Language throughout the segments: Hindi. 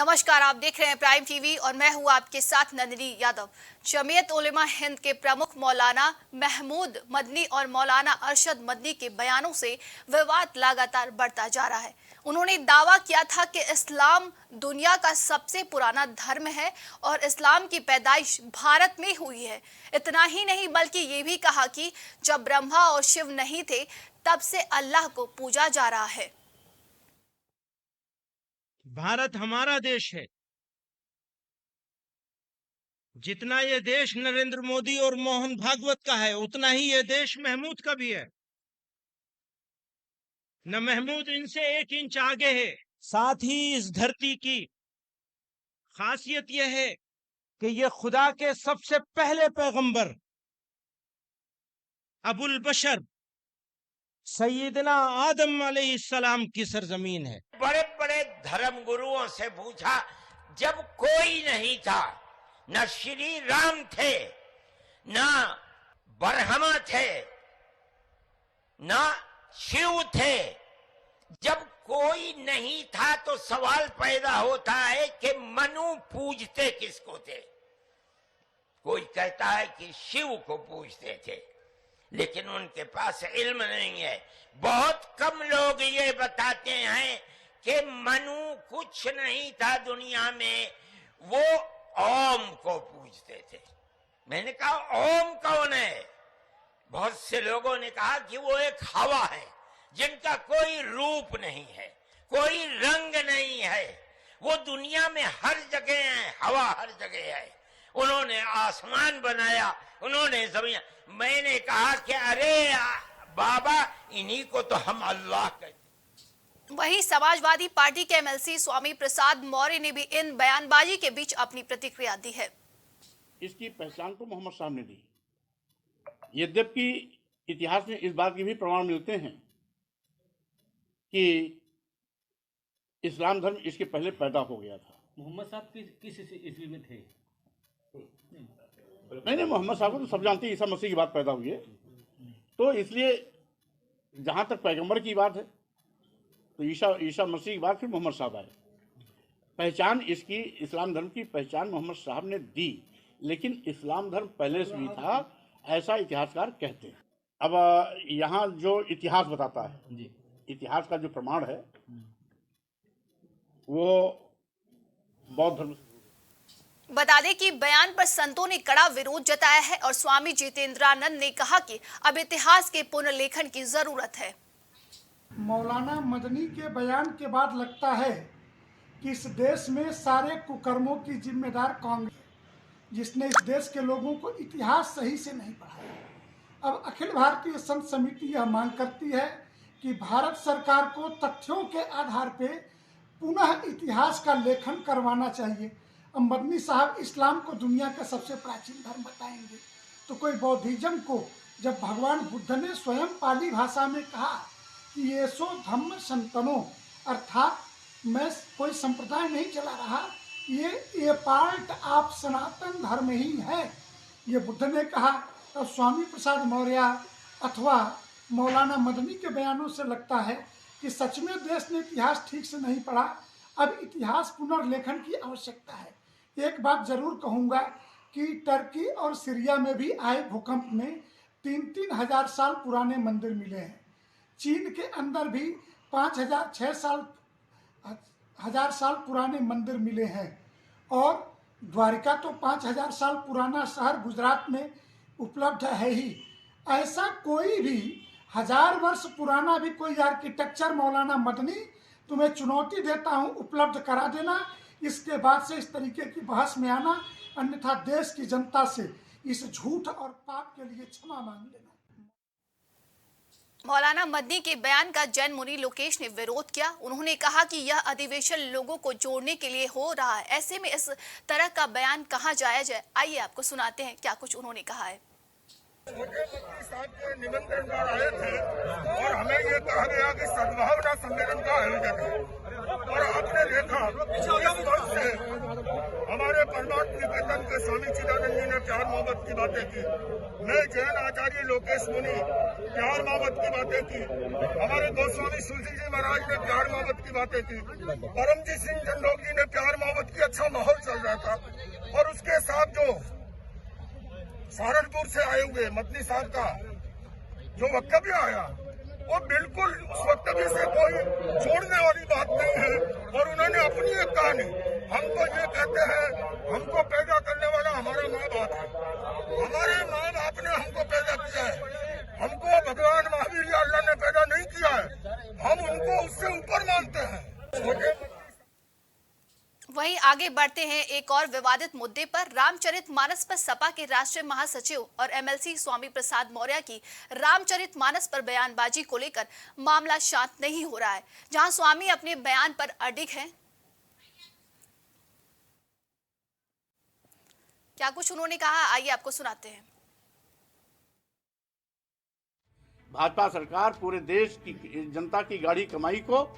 नमस्कार, आप देख रहे हैं प्राइम टीवी और मैं हूं आपके साथ नंदिनी यादव। जमीयत उलेमा हिंद के प्रमुख मौलाना महमूद मदनी और मौलाना अरशद मदनी के बयानों से विवाद लगातार बढ़ता जा रहा है। उन्होंने दावा किया था कि इस्लाम दुनिया का सबसे पुराना धर्म है और इस्लाम की पैदाइश भारत में हुई है। इतना ही नहीं बल्कि ये भी कहा कि जब ब्रह्मा और शिव नहीं थे तब से अल्लाह को पूजा जा रहा है। भारत हमारा देश है। जितना ये देश नरेंद्र मोदी और मोहन भागवत का है उतना ही ये देश महमूद का भी है। न महमूद इनसे 1 इंच आगे है। साथ ही इस धरती की खासियत यह है कि ये खुदा के सबसे पहले पैगंबर अबुल बशर सैयदना आदम अलैहिस्सलाम की सरजमीन है। बड़े बड़े धर्म गुरुओं से पूछा, जब कोई नहीं था, न श्री राम थे, न ब्रह्मा थे, न शिव थे, जब कोई नहीं था तो सवाल पैदा होता है कि मनु पूजते किसको थे। कोई कहता है कि शिव को पूजते थे, लेकिन उनके पास इल्म नहीं है। बहुत कम लोग ये बताते हैं कि मनु कुछ नहीं था दुनिया में, वो ओम को पूजते थे। मैंने कहा ओम कौन है? बहुत से लोगों ने कहा कि वो एक हवा है जिनका कोई रूप नहीं है, कोई रंग नहीं है, वो दुनिया में हर जगह है, हवा हर जगह है। उन्होंने आसमान बनाया, उन्होंने जमीन। मैंने कहा कि अरे बाबा, इन्हीं को तो हम अल्लाह कहते। वहीं समाजवादी पार्टी के एमएलसी स्वामी प्रसाद मौर्य ने भी इन बयानबाजी के बीच अपनी प्रतिक्रिया दी है। इसकी पहचान तो मोहम्मद साहब ने दी। यद्यपि इतिहास में इस बात के भी प्रमाण मिलते हैं कि इस्लाम धर्म इसके पहले पैदा हो गया था। मोहम्मद साहब किस ईस्वी में थे? नहीं, मोहम्मद साहब को तो सब जानते हैं, ईसा मसीह की बात पैदा हुई है। तो इसलिए जहाँ तक पैगंबर की बात है तो ईसा मसीह की बात, फिर मोहम्मद साहब आए। पहचान इसकी, इस्लाम धर्म की पहचान मोहम्मद साहब ने दी, लेकिन इस्लाम धर्म पहले से भी था, ऐसा इतिहासकार कहते हैं। अब यहाँ जो इतिहास बताता है जी, इतिहास का जो प्रमाण है वो बौद्ध धर्म। बता दें कि बयान पर संतों ने कड़ा विरोध जताया है और स्वामी जितेंद्रानंद ने कहा कि अब इतिहास के पुनर्लेखन की जरूरत है। मौलाना मदनी के बयान के बाद लगता है कि इस देश में सारे कुकर्मों की जिम्मेदार कांग्रेस, जिसने इस देश के लोगों को इतिहास सही से नहीं पढ़ाया। अब अखिल भारतीय संत समिति यह मांग करती है कि भारत सरकार को तथ्यों के आधार पर पुनः इतिहास का लेखन करवाना चाहिए। अब मदनी साहब इस्लाम को दुनिया का सबसे प्राचीन धर्म बताएंगे, तो कोई बौद्धिज्म को, जब भगवान बुद्ध ने स्वयं पाली भाषा में कहा कि ये सो धम्म संतनो, अर्थात मैं कोई संप्रदाय नहीं चला रहा, ये पार्ट ऑफ सनातन धर्म ही है, ये बुद्ध ने कहा। और स्वामी प्रसाद मौर्य अथवा मौलाना मदनी के बयानों से लगता है कि सच में देश ने इतिहास ठीक से नहीं पढ़ा। अब इतिहास पुनर्लेखन की आवश्यकता है। एक बात जरूर कहूँगा कि टर्की और सीरिया में भी आए भूकंप में 3-3 हजार साल पुराने मंदिर मिले हैं। चीन के अंदर भी 5,000-6 हजार साल पुराने मंदिर मिले हैं। और द्वारिका तो 5,000 साल पुराना शहर गुजरात में उपलब्ध है ही। ऐसा कोई भी 1000 वर्ष पुराना भी कोई आर्किटेक्चर मौलाना मदनी, तुम्हें चुनौती देता हूं, उपलब्ध करा देना। इसके बाद से इस तरीके की बहस में आना, अन्यथा देश की जनता से इस झूठ और पाप के लिए क्षमा मांग लेना। मौलाना मदनी के बयान का जैन मुनि लोकेश ने विरोध किया। उन्होंने कहा कि यह अधिवेशन लोगों को जोड़ने के लिए हो रहा है, ऐसे में इस तरह का बयान कहाँ जायज है। आइए आपको सुनाते हैं क्या कुछ उन्होंने कहा है। साहब के निमंत्रण पर आए थे और हमें ये कहा गया कि सद्भावना सम्मेलन का आयोजन है, और आपने देखा हमारे परमात्म निकेतन के स्वामी चिदानंद जी ने प्यार मोहब्बत की बातें की। मैं जैन आचार्य लोकेश मुनि प्यार मोहब्बत की बातें की। हमारे गोस्वामी तुलसी जी महाराज ने प्यार मोहब्बत की बातें की। परमजीत सिंह जंडोग जी ने प्यार मोहब्बत से आए हुए मदनी साहब का जो वक्तव्य आया वो बिल्कुल उस वक्तव्य से कोई जोड़ने वाली बात नहीं है। और उन्होंने अपनी एक कहानी, हम तो ये कहते हैं हमको पैदा करने वाला हमारा माँ बाप है, हमारे माँ बाप ने हमको पैदा किया है, हमको भगवान महावीर या अल्लाह ने पैदा नहीं किया है, हम उनको उससे ऊपर मानते हैं। वहीं आगे बढ़ते हैं एक और विवादित मुद्दे पर। रामचरितमानस पर सपा के राष्ट्रीय महासचिव और एमएलसी स्वामी प्रसाद मौर्य की रामचरितमानस पर बयानबाजी को लेकर मामला शांत नहीं हो रहा है, जहां स्वामी अपने बयान पर अडिग हैं। क्या कुछ उन्होंने कहा, आइए आपको सुनाते हैं। भाजपा सरकार पूरे देश की जनता की गाढ़ी कमाई को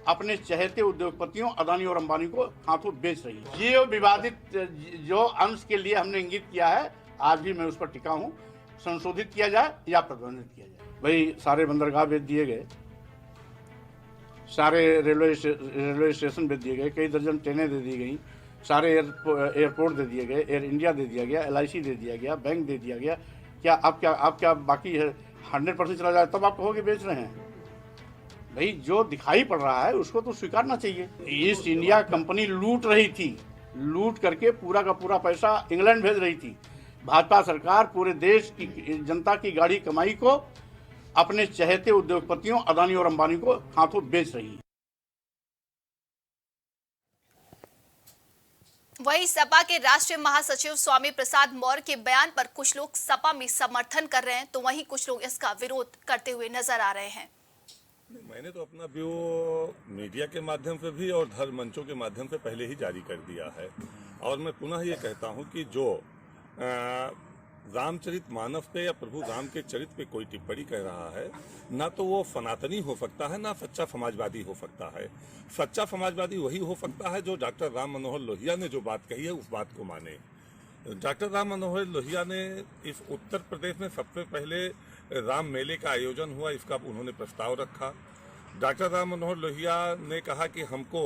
अपने चहेते उद्योगपतियों अदानी और अंबानी को हाथों बेच रही है। ये विवादित जो अंश के लिए हमने इंगित किया है, आज भी मैं उस पर टिका हूँ, संशोधित किया जाए या प्रतिबंधित किया जाए। भाई सारे बंदरगाह बेच दिए गए, सारे रेलवे स्टेशन बेच दिए गए, कई दर्जन ट्रेनें दे दी गई, सारे एयरपोर्ट दे दिए गए, एयर इंडिया दे दिया गया, LIC दे दिया गया, बैंक दे दिया गया। क्या आप क्या बाकी है 100% चला जाए तब आप कहोगे बेच रहे हैं? भाई जो दिखाई पड़ रहा है उसको तो स्वीकारना चाहिए। ईस्ट इंडिया कंपनी लूट रही थी, लूट करके पूरा का पूरा पैसा इंग्लैंड भेज रही थी। भाजपा सरकार पूरे देश की जनता की गाढ़ी कमाई को अपने चहेते उद्योगपतियों अदानी और अंबानी को हाथों बेच रही है। वहीं सपा के राष्ट्रीय महासचिव स्वामी प्रसाद मौर्य के बयान पर कुछ लोग सपा में समर्थन कर रहे हैं, तो वहीं कुछ लोग इसका विरोध करते हुए नजर आ रहे हैं। मैंने तो अपना व्यू मीडिया के माध्यम से भी और धर्म मंचों के माध्यम से पहले ही जारी कर दिया है। और मैं पुनः ये कहता हूं कि जो रामचरितमानस पे या प्रभु राम के चरित्र पे कोई टिप्पणी कर रहा है, ना तो वो सनातनी हो सकता है, ना सच्चा समाजवादी हो सकता है। सच्चा समाजवादी वही हो सकता है जो डॉक्टर राम मनोहर लोहिया ने जो बात कही है उस बात को माने। डॉक्टर राम मनोहर लोहिया ने इस उत्तर प्रदेश में सबसे पहले राम मेले का आयोजन हुआ, इसका उन्होंने प्रस्ताव रखा। डॉक्टर राम मनोहर लोहिया ने कहा कि हमको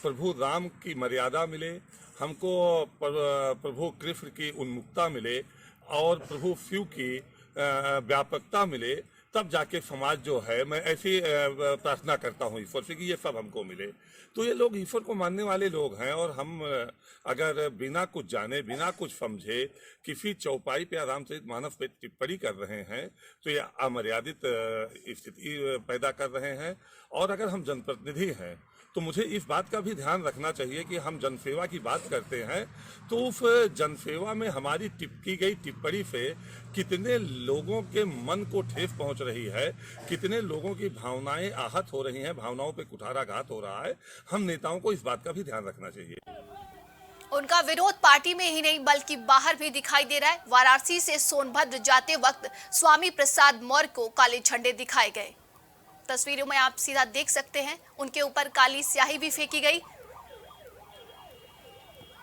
प्रभु राम की मर्यादा मिले, हमको प्रभु कृष्ण की उन्मुक्ता मिले और प्रभु शिव की व्यापकता मिले, तब जाके समाज जो है, मैं ऐसी प्रार्थना करता हूँ ईश्वर से कि ये सब हमको मिले। तो ये लोग ईश्वर को मानने वाले लोग हैं, और हम अगर बिना कुछ जाने, बिना कुछ समझे किसी चौपाई पे रामचरितमानस पे टिप्पणी कर रहे हैं तो ये अमर्यादित स्थिति पैदा कर रहे हैं। और अगर हम जनप्रतिनिधि हैं तो मुझे इस बात का भी ध्यान रखना चाहिए कि हम जनसेवा की बात करते हैं तो उस जनसेवा में हमारी की गई टिप्पणी से कितने लोगों के मन को ठेस पहुंच रही है, कितने लोगों की भावनाएं आहत हो रही हैं, भावनाओं पे कुठाराघात हो रहा है। हम नेताओं को इस बात का भी ध्यान रखना चाहिए। उनका विरोध पार्टी में ही नहीं बल्कि बाहर भी दिखाई दे रहा है। वाराणसी से सोनभद्र जाते वक्त स्वामी प्रसाद मौर्य को काले झंडे दिखाए गए। तस्वीरों में आप सीधा देख सकते हैं, उनके ऊपर काली स्याही भी फेंकी गई।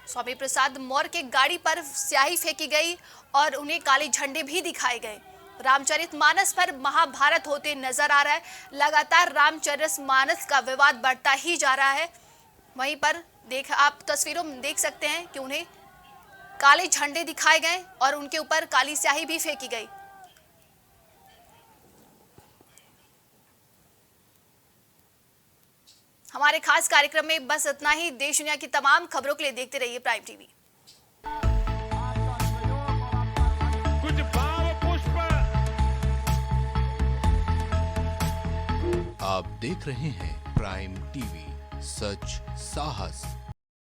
स्वामी प्रसाद मौर्य के गाड़ी पर स्याही फेंकी गई और उन्हें काले झंडे भी दिखाए गए। रामचरितमानस पर महाभारत होते नजर आ रहा है। लगातार रामचरितमानस का विवाद बढ़ता ही जा रहा है। वहीं पर आप तस्वीरों में देख सकते हैं कि उन्हें काले झंडे दिखाए गए और उनके ऊपर काली स्याही भी फेंकी गई। हमारे खास कार्यक्रम में बस इतना ही। देश दुनिया की तमाम खबरों के लिए देखते रहिए प्राइम टीवी। कुछ भाव पुष्प। आप देख रहे हैं प्राइम टीवी, सच साहस